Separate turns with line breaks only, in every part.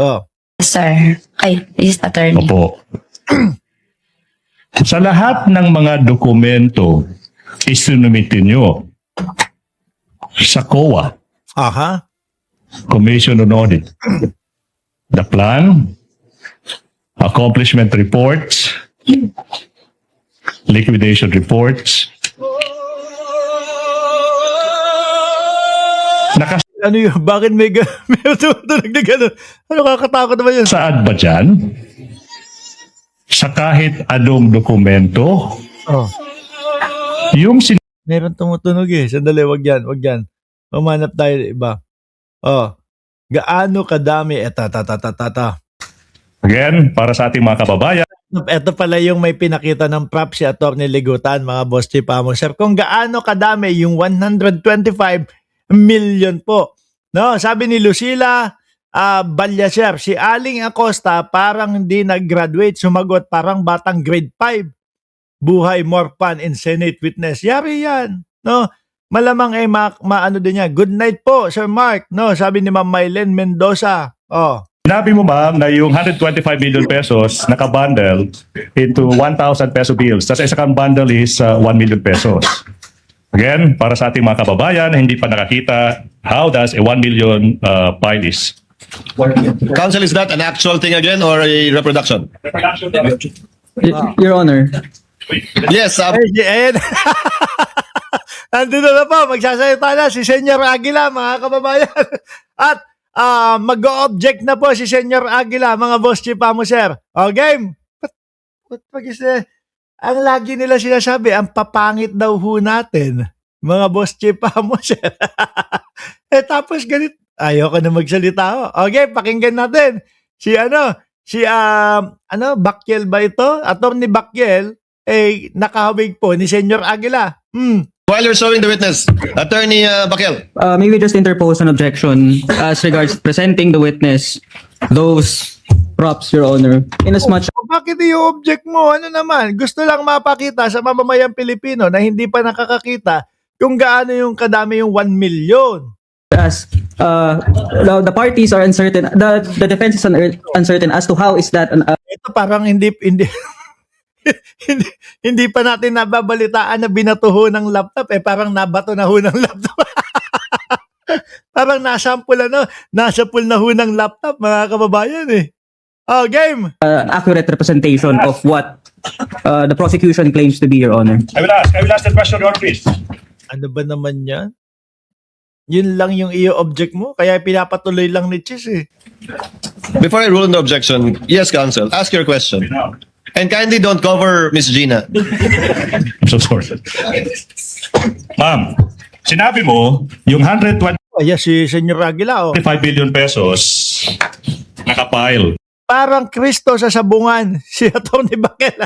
Oh.
Sir. Ay, is attorney.
Opo. Sa lahat ng mga dokumento isinumite nyo sa COA,
Aha.
Commission on Audit, the plan, accomplishment reports, liquidation reports,
Ano yun? Bakit may tumutunog na gano'n? Ano, kakatakot naman yun?
Saan ba dyan? Sa kahit anong dokumento,
Oh.
yung
Meron tumutunog eh. Sandali, wag yan, wag yan. Umanap tayo ng iba. Oh. Gaano kadami? Eta.
again, para sa ating mga kababayan,
Ito pala yung may pinakita ng prop si Atty. Ligutan, mga boss chief amo. Sir, kung gaano kadami yung 125 million po. No, sabi ni Lucila Balyaser, si Aling Acosta parang hindi nag-graduate, sumagot parang batang grade 5. Buhay more fun in Senate witness. Yari yan. No, malamang ay maano din niya. Good night po, Sir Mark. No, sabi ni Ma'am Mylene Mendoza. Oh.
sinabi mo ma'am na yung 125 million pesos nakabundle into 1,000 peso bills. Tapos isa kang bundle is 1 million pesos. Again, para sa ating mga kababayan na hindi pa nakakita, how does a 1 million pile is?
Counsel, is that an actual thing again or a reproduction?
Your Honor.
Yes,
Ayan. Nandito na po, magsasalita na si Senyor Aguila, mga kababayan. At mag-o-object na po si Senyor Aguila, mga boss chief amo, sir. O, game. Ang lagi nila sinasabi, ang papangit daw ho natin, mga boss chief amo, sir. Tapos ganit, ayoko na magsalita ho. Okay, pakinggan natin. Bakyel ba ito? Attorney Bakyel, nakahawig po ni Senyor Aguila.
while you're showing the witness, Attorney Bakel.
May we just interpose an objection as regards presenting the witness those props, Your Honor. In as much
Bakit i-object mo? Ano naman? Gusto lang mapakita sa mamamayang Pilipino na hindi pa nakakakita kung gaano yung kadami yung 1 million.
as the parties are uncertain, the defense is uncertain as to how is that
Ito parang hindi hindi pa natin nababalitaan na binatuho ng laptop parang nabato na ho ng laptop. Parang nasample na ho ng laptop, mga kababayan eh. Oh, game.
accurate representation of what the prosecution claims to be, Your Honor.
I will ask the question, Your Honor, please.
Ano ba naman yan? Yun lang yung iyo-object mo, kaya pinapatuloy lang ni Chis eh.
Before I rule on the objection, yes, counsel, ask your question. And kindly don't cover Miss Gina.
I'm so sorry. Ma'am, sinabi mo, yung 125
Ayan si Senyor Aguila oh.
billion pesos nakapile.
Parang Kristo sa sabungan, si Atty. Bakel.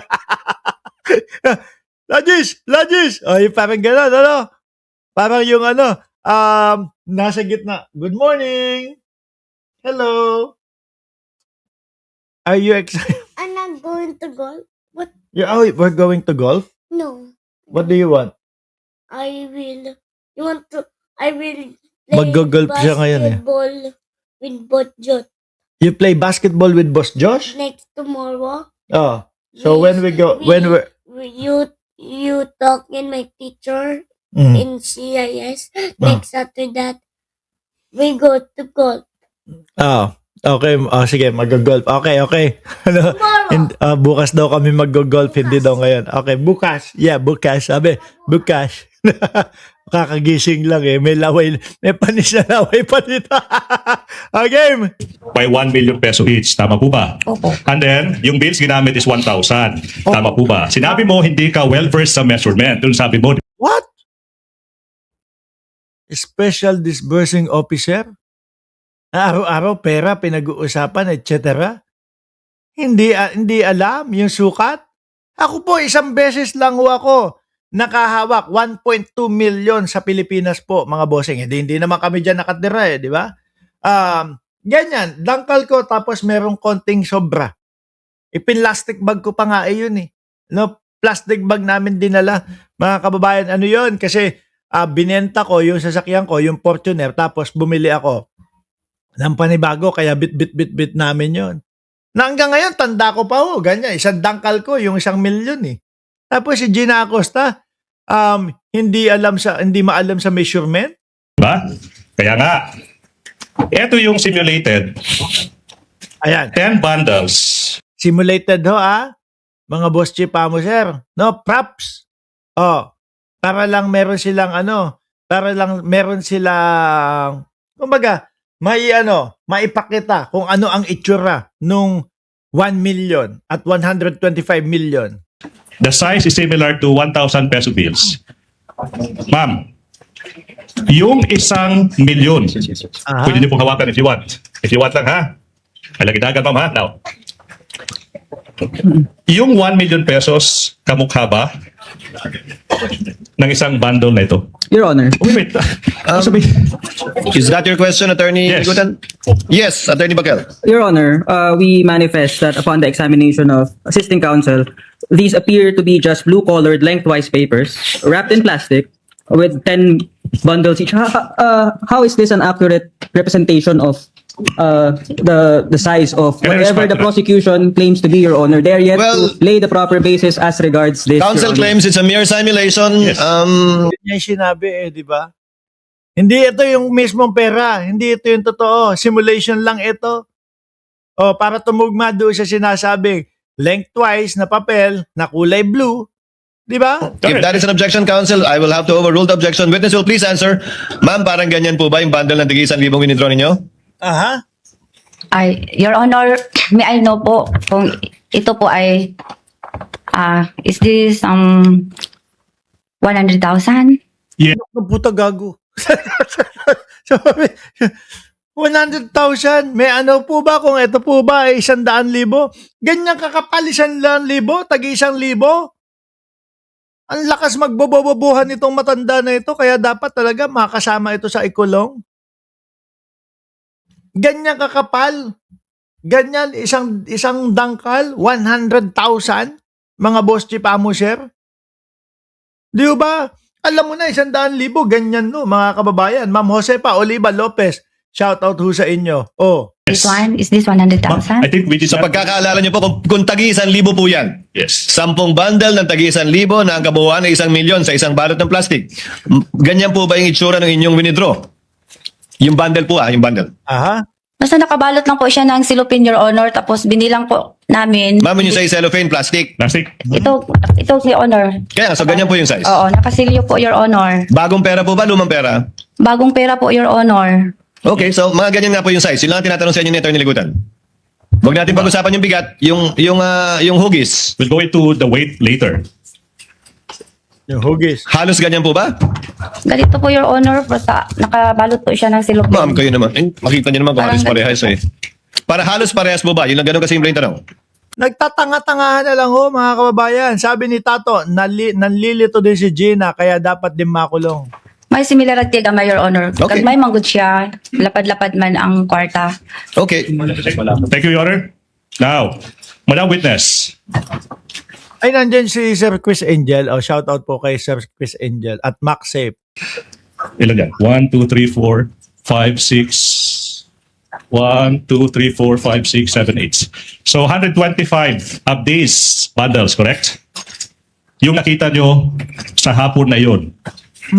Lagis! Ay, parang gano'n, ano? Parang yung nasa gitna. Good morning! Hello! Are you excited?
I'm not going to golf. What?
We're going to golf?
No.
What do you want?
I will. You want to? I will play
Mag-golf siya ngayon eh.
basketball with Botjot
You play basketball with Boss Josh?
next tomorrow.
Oh. So when we go,
You talk in my teacher
Mm.
in CIS. Next after that, we go to golf.
Oh. Okay, sige, mag-golf. Okay.
Tomorrow.
Bukas daw kami mag-golf, hindi daw ngayon. Okay, bukas. Yeah, bukas. Sabi, bukas. Kakagising lang eh. May panis na laway pa dito. Game.
By 1 million peso each. Tama po ba?
Opo.
And then, yung bills ginamit is 1,000. Tama po ba? Sinabi mo, hindi ka well-versed sa measurement. Doon sabi mo,
What? Special Disbursing Officer? Araw-araw pera pinag-uusapan, etc. Hindi alam yung sukat? Ako po, isang beses lang ho ako nakahawak 1.2 million sa Pilipinas po, mga bossing. Hindi naman kami dyan nakatira di ba? Ganyan, dangkal ko tapos merong konting sobra. Ipin-plastic bag ko pa nga yun eh. No, plastic bag namin dinala. Mga kababayan, ano yun? Kasi binenta ko yung sasakyan ko, yung Fortuner, tapos bumili ako ng panibago, kaya bit namin yon. Na hanggang ngayon, tanda ko pa ganyan, isang dangkal ko, yung 1 milyon eh. Tapos si Gina Acosta, hindi maalam sa measurement.
Diba? Kaya nga, ito yung simulated
Ayan,
10 bundles.
simulated mga boss chief mo, sir. No, props. Para lang meron silang kumbaga, maipakita kung ano ang itsura nung 1 million at 125 million.
The size is similar to 1,000 peso bills. Ma'am, yung 1 milyon,
Aha.
pwede niyo pong hawakan if you want. If you want lang ha. Alagidagan ma'am ha. Now, yung 1 million pesos, kamukha ba ng isang bundle na ito?
Your Honor.
Wait.
Is that your question, Attorney
Yes.
Ligutan? Yes, Attorney Bakel.
Your Honor, we manifest that upon the examination of assisting counsel, these appear to be just blue-colored lengthwise papers wrapped in plastic with 10 bundles each. How is this an accurate representation of the size of
Can I
whatever
respond
the
to that?
prosecution claims to be, Your Honor? They're yet
Well-
to lay the proper basis as regards this. Your
Counsel
Honor.
claims it's a mere simulation.
Yes.
Yun yung sinabi di ba? Hindi ito yung mismong pera. Hindi ito yung totoo. Simulation lang ito. Para tumugma doon sa sinasabing lengthwise na papel na kulay blue. Di ba?
If that is an objection, counsel, I will have to overrule the objection. Witness will please answer. Ma'am, parang ganyan po ba yung bundle ng tig 1,000 withdraw ninyo?
Aha.
Your Honor, may I know po kung ito po ay, is this 100,000?
Ang puta gago. Sabi, 100,000. May ano po ba kung ito po ba ay 100,000? Ganyan kakapal 100,000? Tagi 1,000? Ang lakas magbobobobuhan itong matanda na ito kaya dapat talaga makasama ito sa ikulong. Ganyan kakapal. Ganyan isang dangkal 100,000 mga boss chief amo sir. Di ba? Alam mo na 100,000 ganyan no mga kababayan. Ma'am Josepa Oliva Lopez, shout out ho sa inyo.
This one, is this 100,000?
I think we did
Sa
not-
pagkakaalala nyo po, kung tagi 1,000 po yan,
Yes.
10 bundle ng tagi 1,000 na ang kabuuan ay 1 milyon sa isang balot ng plastic. Ganyan po ba yung itsura ng inyong withdraw? Yung bundle po yung bundle.
Aha.
Basta nakabalot lang po siya ng silupin, Your Honor, tapos binilang po namin.
Ma'am, when you say cellophane, plastic.
Plastic.
Ito, Your Honor.
Kaya nga, so ganyan po yung size.
Oo, nakasilyo po, Your Honor.
Bagong pera po ba? Lumang pera?
Bagong pera po, Your Honor.
Okay, so mga ganyan nga po yung size. Yun lang ang tinatanong sa inyo ni Attorney Ligutan. Huwag natin pag-usapan yung bigat, yung hugis.
We'll go into the weight later.
Yung hugis.
Halos ganyan po ba?
Ganito po, Your Honor, basta nakabalot po siya ng silupin.
Ma'am, kayo naman. Makita niyo naman kung
Parang
halos parehas Para halos parehas po ba? Yun lang ganun kasimple yung tanong.
Nagtatanga-tangahan na lang mga kababayan. Sabi ni Tato, nanlilito din si Gina kaya dapat din makulong.
May similarity gama, Your Honor.
Okay.
Kag may manggod siya, lapad-lapad man ang kwarta.
Okay.
Thank you, Your Honor. Now, Madam Witness,
Ay, nandyan si Sir Chris Angel. Shout out po kay Sir Chris Angel at Max Safe.
ilan yan? 1, 2, 3, 4, 5, 6. 1, 2, 3, 4, 5, 6, 7, 8. So, 125 of these bundles, correct? Yung nakita nyo sa hapon na yun,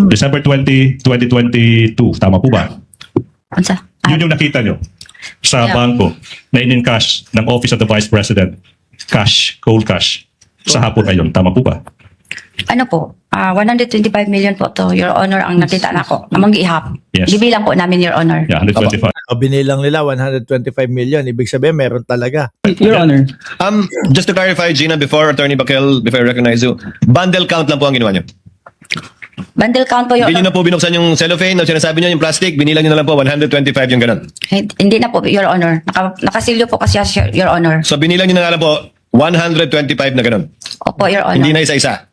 December 20, 2022. Tama po ba?
Unsa?
Yun yung nakita nyo sa
Yeah.
bangko na in-encash ng Office of the Vice President. Cash, cold cash. Sa hapon na yun. Tama po ba?
Ano po? 125 million po to, Your Honor, ang nakita na ko. Namang gihap.
Yes.
Gibilang po namin, Your Honor.
Yeah, 125.
Binilang nila 125 million. Ibig sabihin, meron talaga.
Your Honor.
Just to clarify, Gina, before Attorney Bakel, before I recognize you, bundle count lang po ang ginawa niyo.
Bundle count po, Your
Hindi
Honor.
niyo na po binuksan yung cellophane, o sinasabi niyo yung plastic, binilang niyo na lang po 125 yung ganun.
Hindi na po, Your Honor. Nakasilyo po kasi siya, Your Honor.
So binilang niyo na lang po 125 na ganun.
Opo, Your Honor.
Hindi na isa-isa.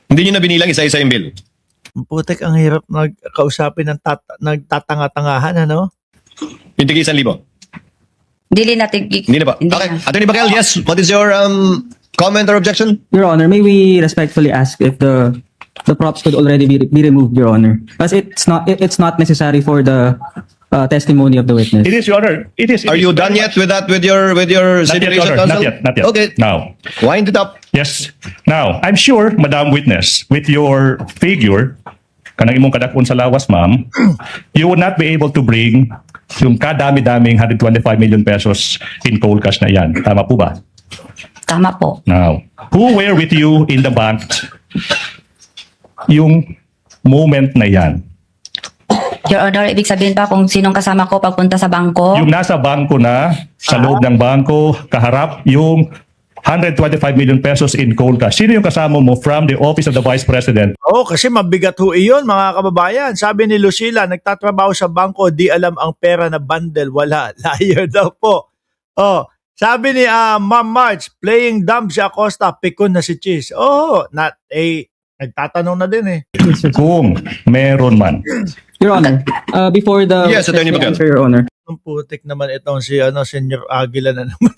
Hindi niyo na binilang isa-isa yung bill.
Putek, ang hirap nagkausapin ng nagtatanga-tangahan, ano?
Yung tigi 1,000.
Dili natin.
Hindi na po.
Hindi
Okay.
na.
Attorney Bakel, yes. What is your comment or objection?
Your Honor, may we respectfully ask if the props could already be removed, Your Honor, because it's not necessary for the testimony of the witness.
It is, Your Honor. It is.
Are you done yet with that with your
Not yet,
stipulation,
Your Honor.
counsel?
Not yet.
Okay.
Now.
Wind it up.
Yes. Now, I'm sure, Madam Witness, with your figure, kanang imong kadakon sa lawas, ma'am, you would not be able to bring yung kadami-daming 125 million pesos in cold cash na yan. Tama po ba?
Tama po.
Now, who were with you in the bank yung moment na yan?
Your Honor, ibig sabihin pa kung sinong kasama ko pagpunta sa bangko?
Yung nasa bangko na, sa loob ng bangko, kaharap, yung 125 million pesos in cold cash. Sino yung kasama mo from the office of the Vice President?
Oo, kasi mabigat ho iyon, mga kababayan. Sabi ni Lucila, nagtatrabaho sa bangko, di alam ang pera na bundle, wala. Liar daw po. Oh, sabi ni Ma'am March, playing dumb si Acosta, pikon na si Cheese. Oh, nagtatanong na din eh.
Kung meron man.
Your Honor, before the
Yes, Attorney Bacal.
answer, Your Honor.
Ang putik naman itong si Senyor Aguila na naman.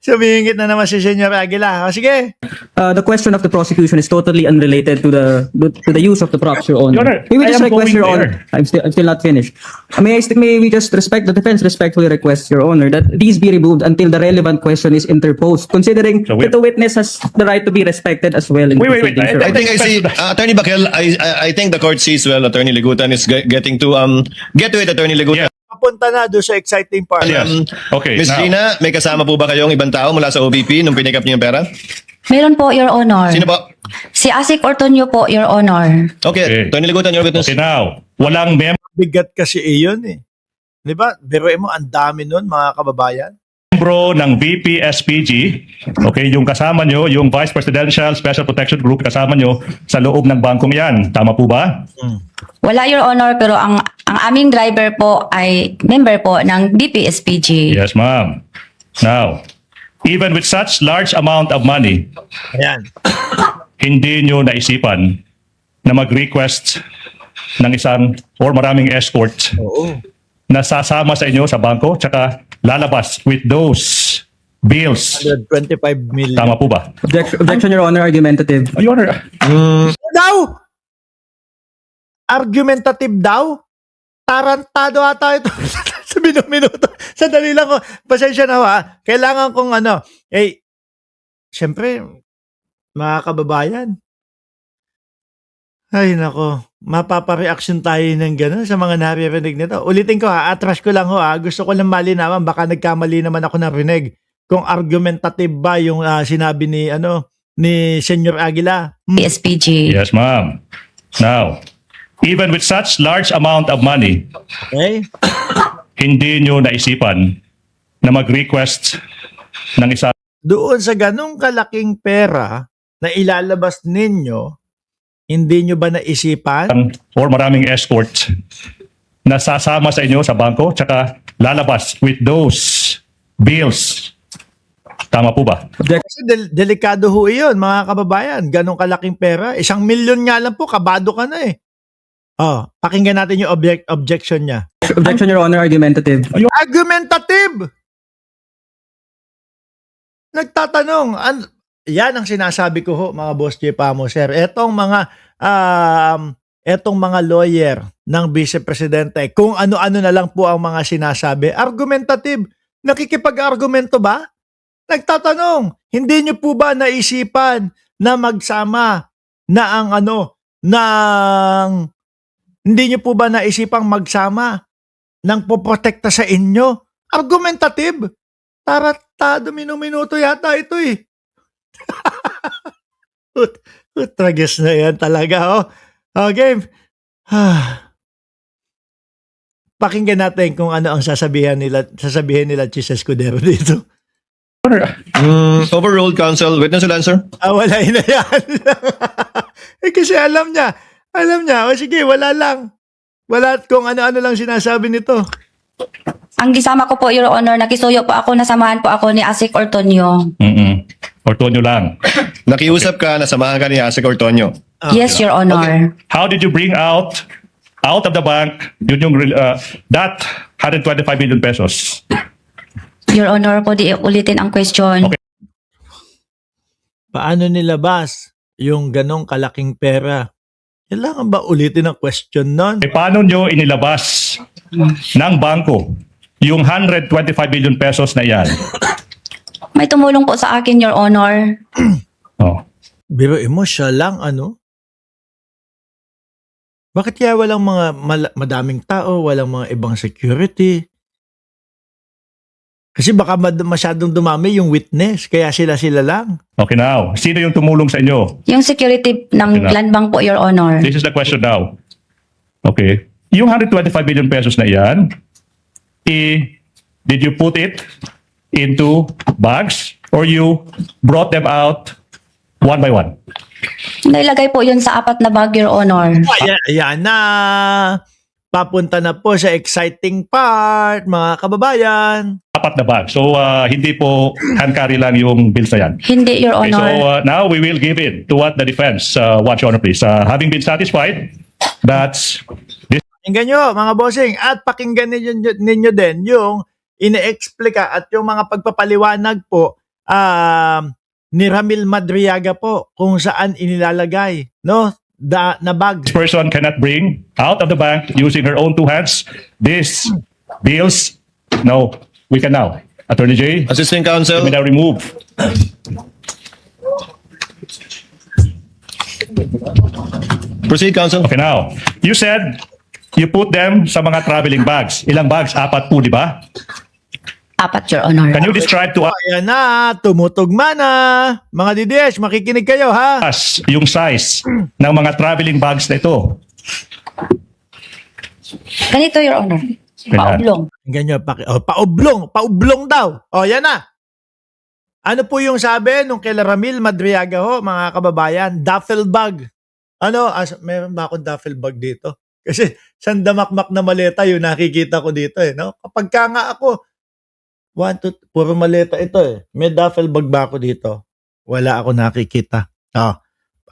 Sumingit na naman si Senyor Aguila. O, sige.
The question of the prosecution is totally unrelated to the use of the props, Your Honor.
Your Honor,
May we
I
just
am
request,
going
Your
there.
Honor? I'm still not finished. May we just respect the defense respectfully request, Your Honor, that these be removed until the relevant question is interposed, considering
So we-
that the witness has the right to be respected as well. In
Wait.
proceedings, Your
I
Honor.
think I see, Attorney Bakel, I think the court sees well Attorney Ligutan is getting to, get to it, Attorney Ligutan.
Yeah.
Papunta na doon sa exciting part.
Yes. Okay,
Ms.
now.
Gina, may kasama po ba kayong ibang tao mula sa OVP nung pinikap niyo yung pera?
Meron po, Your Honor.
Sino po?
Si Asik Ortonio po, Your Honor.
Okay, Attorney Ligutan, your witness.
Okay, now. Walang
Bigat kasi iyon eh. Di ba? Biruin mo, ang dami nun, mga kababayan.
membro ng VP SPG, okay, yung kasama nyo, yung Vice Presidential Special Protection Group, kasama nyo sa loob ng bangkong yan. Tama po ba?
Wala, Your Honor, pero ang aming driver po ay member po ng BPSPG.
Yes, ma'am. Now, even with such large amount of money,
Ayan.
hindi nyo naisipan na mag-request ng isang or maraming escort
Oo.
na sasama sa inyo sa bangko tsaka lalabas with those bills.
125 million.
Tama po ba?
Objection, Your Honor, argumentative.
Your Honor,
Daw! Argumentative daw? Tarantado ata ito. Sa minuto. Sandali lang ko. Pasensya na ho ha. Kailangan kong syempre, mga kababayan. Ay nako, mapapareaction tayo ng gano'n sa mga naririnig nito. Ulitin ko ha, atras ko lang ho ha. Gusto ko lang malinawan, baka nagkamali naman ako narinig. Kung argumentative ba yung sinabi ni Senyor Aguila.
BPSPG.
yes, ma'am. Now, even with such large amount of money,
Okay?
hindi nyo naisipan na mag-request ng isang
Doon sa ganong kalaking pera na ilalabas ninyo, hindi nyo ba naisipan?
or maraming escort na sasama sa inyo sa bangko tsaka lalabas with those bills. Tama po ba?
Kasi delikado ho iyon, mga kababayan. Ganong kalaking pera. 1 milyon nga lang po, kabado ka na eh. Oh, pakinggan natin yung objection niya.
Objection, Your Honor, argumentative.
Argumentative! Nagtatanong. Yan ang sinasabi ko ho, mga Boss J. Pamo, sir. Etong mga lawyer ng Vice Presidente, kung ano-ano na lang po ang mga sinasabi, argumentative. Nakikipag-argumento ba? Nagtatanong, hindi nyo po ba naisipan na magsama na hindi nyo po ba naisipang magsama ng poprotekta sa inyo? Argumentative. Taratado minuto yata ito eh. Utrages na yan talaga oh. Okay. Pakinggan natin kung ano ang sasabihin nila Chis Escudero dito.
Overruled, counsel. Witness will answer.
Wala na yan. Kasi alam niya. O sige, wala lang. Wala kung ano-ano lang sinasabi nito.
Ang gisama ko po, Your Honor, nakisuyo po ako, nasamahan po ako ni Asik Ortonio.
Ortonio lang.
Nakiusap ka, nasamahan ka ni Asik Ortonio.
Yes, Your Honor.
How did you bring out of the bank yung that 125 million pesos?
Your Honor, pwede ulitin ang question.
Okay.
Paano nilabas yung ganong kalaking pera Kailangan ba ulitin ang question nun?
Eh, paano nyo inilabas ng bangko yung 125 billion pesos na yan?
May tumulong po sa akin, Your Honor.
Oh.
Biruin mo, siya lang, ano? Bakit kaya walang mga madaming tao, walang mga ibang security? Kasi baka masyadong dumami yung witness, kaya sila lang.
Okay now, sino yung tumulong sa inyo?
Yung security ng land bank po, Your Honor.
This is the question now. Okay. Yung 125 billion pesos na yan, did you put it into bags or you brought them out one by one?
Nailagay po yun sa 4 na bag, Your Honor.
Ayan na. Papunta na po sa exciting part, mga kababayan.
4 na bag. So, hindi po hand carry lang yung bills na yan.
Hindi, Your
Okay, so
Honor.
now we will give in to what the defense wants, Your Honor, please. Having been satisfied, that's this.
Pakinggan nyo, mga bossing, at pakinggan ninyo din yung ine-explica at yung mga pagpapaliwanag po ni Ramil Madriaga po kung saan inilalagay, no? Na bag.
This person cannot bring out of the bank using her own 2 hands these bills. No, we can now. Attorney J,
Assisting counsel.
may now remove.
Proceed, counsel.
Okay now. You said you put them sa mga traveling bags. Ilang bags? 4 po, di ba?
4, Your Honor.
Can you describe to
Ayan na, tumutugma na. Mga DDS, makikinig kayo ha.
us yung size ng mga traveling bags na ito?
Ganito, Your Honor. Paublong.
Ganyan, paublong daw. O, yan na. Ano po yung sabi nung kay Ramil Madriaga ho, mga kababayan? Duffel bag. Ano, meron ba akong duffel bag dito? Kasi sandamakmak na maleta yung nakikita ko dito eh. No? Kapag ka nga ako, puro maleta ito eh. May duffel bag ba ako dito? Wala ako nakikita. Oh.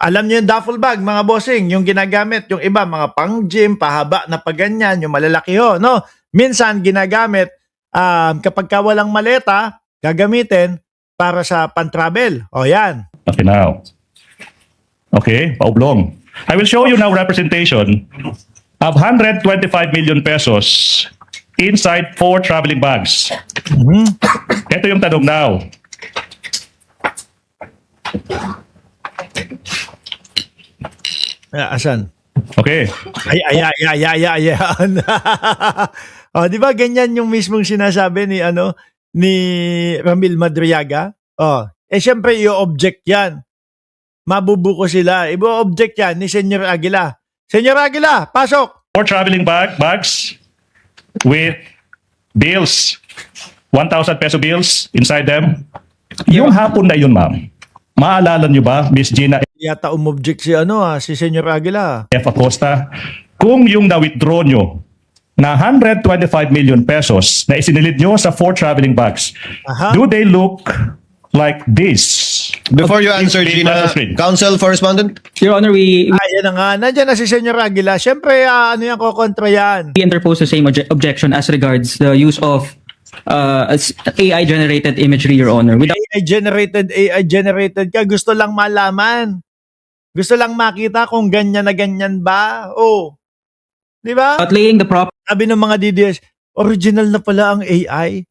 Alam niyo yung duffel bag, mga bossing, yung ginagamit, yung iba, mga pang-gym, pahaba na paganyan, yung malalaki ho, no? Minsan, ginagamit, kapag ka walang maleta, gagamitin para sa pan-travel. O yan.
Okay now. Okay, paublong. I will show you now representation of 125 million pesos inside 4 traveling bags. Ito yung tanong now.
Asan?
Okay.
Ayan. O, di ba ganyan yung mismong sinasabi ni Ramil Madriaga? O, syempre i-object yan. Mabubuko sila. I-object yan ni Senyor Aguila. Senyor Aguila, pasok!
4 traveling bags with bills. 1,000 peso bills inside them. Yung hapon na yun, ma'am. Maalala nyo ba, Miss Gina
Yata umobject si Senyor Aguila.
F. Acosta, kung yung na-withdraw nyo na 125 million pesos na isinilid nyo sa 4 traveling bags,
Aha.
do they look like this?
Before you answer,
Please,
Gina,
Mr. Screen.
counsel for respondent.
Your Honor, we
Ayan na nga, nandyan na si Senyor Aguila. Siyempre, yan, kokontra yan.
interpose the same objection as regards the use of AI-generated imagery, Your Honor. Without
AI-generated ka. Gusto lang malaman. Gusto lang makita kung ganyan na ganyan ba. Oh. Di ba?
laying the proper
Sabi ng mga DDS, original na pala ang AI.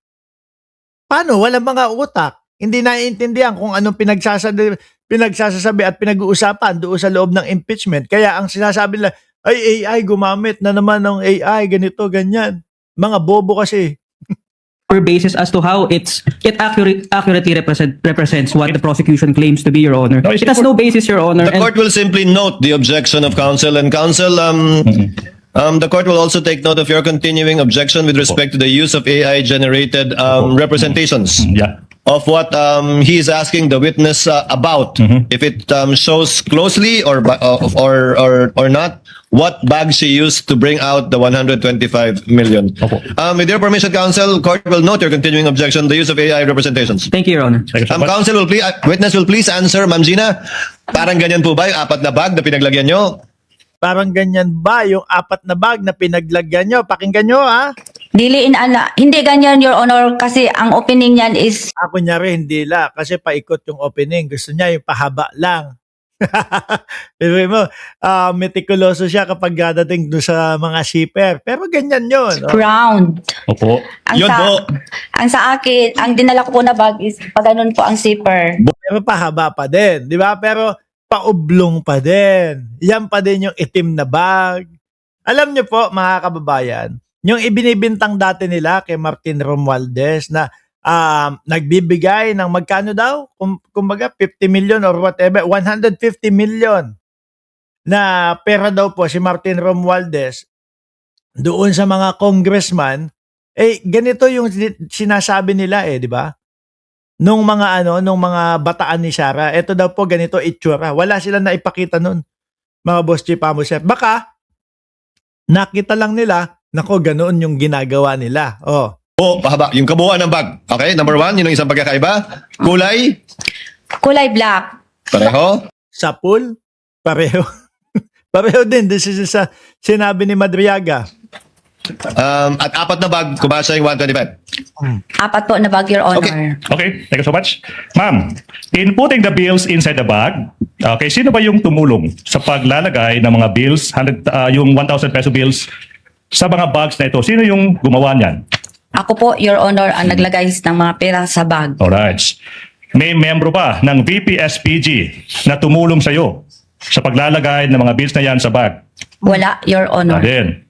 Paano? Walang mga utak. Hindi naiintindihan kung anong pinagsasabi at pinag-uusapan doon sa loob ng impeachment. Kaya ang sinasabi nila, ay AI, gumamit na naman ng AI, ganito, ganyan. Mga bobo kasi.
basis as to how it accurately represents what the prosecution claims to be, Your Honor.
No, it's
It has no basis, Your Honor.
The court will simply note the objection of counsel, and counsel, the court will also take note of your continuing objection with respect to the use of AI-generated representations
Yeah.
of what he is asking the witness about. If it shows closely or not, what bag she used to bring out the 125 million.
Opo.
With your permission, counsel, court will note your continuing objection, the use of AI representations.
Thank you, Your Honor.
Thank you so much.
Counsel will please, witness will please answer, Ma'am Gina. Parang ganyan po ba yung 4 na bag na pinaglagyan nyo?
Parang ganyan ba yung 4 na bag na pinaglagyan nyo? Pakinggan nyo, ha?
Hindi ganyan, Your Honor, kasi ang opening niyan is
Ako nyari, hindi la. Kasi paikot yung opening. Gusto niya yung pahaba lang. Sabi mo, meticuloso siya kapag dadating doon sa mga shipper. Pero ganyan yun. Oh.
Round.
Opo.
Ang
Yun
sa,
po.
ang sa akin, ang dinala ko po na bag is pag ganun po ang zipper.
Pero pahaba pa din, di ba? Pero paublong pa din. Yan pa din yung itim na bag. Alam niyo po, mga kababayan, yung ibinibintang dati nila kay Martin Romualdez na nagbibigay ng magkano daw? Kumbaga 50 million or whatever, 150 million na pera daw po si Martin Romualdez doon sa mga congressman. Ganito yung sinasabi nila di ba? Nung mga bataan ni Sara, eto daw po ganito itsura. Wala silang naipakita nun, mga boss chief, amo chef. Baka nakita lang nila, nako ganoon yung ginagawa nila. Oh.
Po, pahaba. Yung kabuuan ng bag. Okay, number 1, yun ang isang pagkakaiba. Kulay,
Kulay black.
pareho.
Sa pool, pareho. Pareho din. This is sa sinabi ni Madriaga.
At 4 na bag, kumasa yung 125.
Apat po na bag, Your Honor.
Okay, thank you so much. Ma'am, in putting the bills inside the bag, okay, sino ba yung tumulong sa paglalagay ng mga bills, yung 1,000 peso bills, sa mga bags na ito? Sino yung gumawa niyan?
Ako po, Your Honor, ang naglagay ng mga pera sa bag.
Alright. May membro ba ng VPSPG na tumulong sa iyo sa paglalagay ng mga bills na yan sa bag?
Wala, Your Honor.
Din.